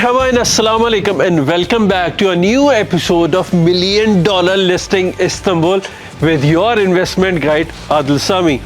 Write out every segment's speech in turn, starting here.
Marhaba and Assalamu Alaikum and welcome back to a new episode of $1 Million Listing Istanbul with your investment guide Adil Sami.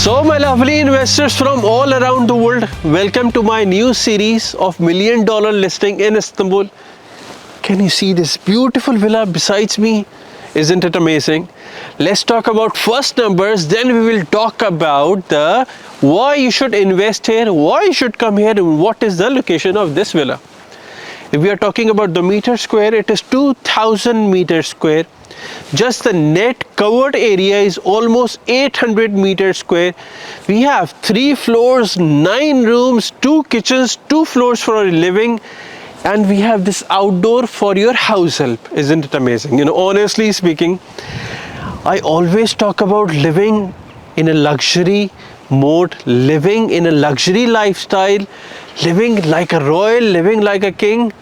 So my lovely investors from all around the world, welcome to my new series of $1 Million Listing in Istanbul. Can you see this beautiful villa besides me? Isn't it amazing? Let's talk about first numbers, then we will talk about the why you should invest here, why you should come here, and what is the location of this villa. If we are talking about the meter square, it is 2000 meters square. Just the net covered area is almost 800 meters square. We have 3 floors, 9 rooms, 2 kitchens, 2 floors for our living, and we have this outdoor for your house help. Isn't it amazing? You know, honestly speaking, I always talk about living in a luxury mode, living in a luxury lifestyle, living like a royal, living like a king.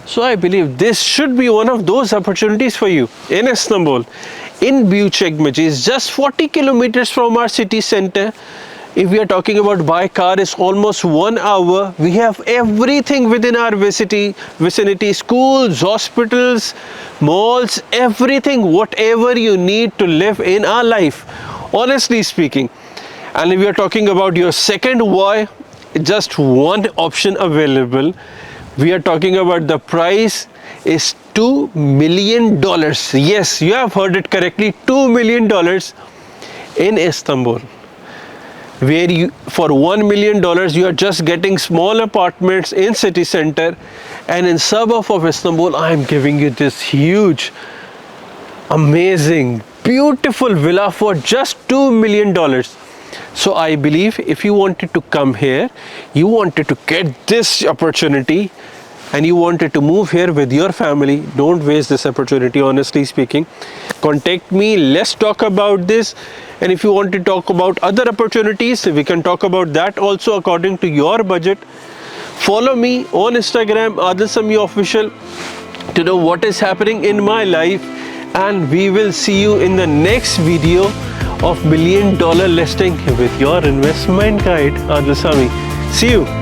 So I believe this should be one of those opportunities for you in Istanbul, in Büyükçekmece, is just 40 kilometers from our city center. If we are talking about by car, it's almost 1 hour. We have everything within our vicinity, schools, hospitals, malls, everything, whatever you need to live in our life, honestly speaking. And if we are talking about your second why, just one option available. We are talking about the price is $2 million. Yes, you have heard it correctly, $2 million in Istanbul. Where you, for $1 million, you are just getting small apartments in city center, and in suburb of Istanbul, I am giving you this huge, amazing, beautiful villa for just $2 million. So I believe if you wanted to come here, you wanted to get this opportunity, and you wanted to move here with your family, don't waste this opportunity, honestly speaking. Contact me, let's talk about this. And if you want to talk about other opportunities, we can talk about that also according to your budget. Follow me on Instagram, Adil Sami Official, to know what is happening in my life. And we will see you in the next video of $1 Million Listing with your investment guide, Adil Sami. See you.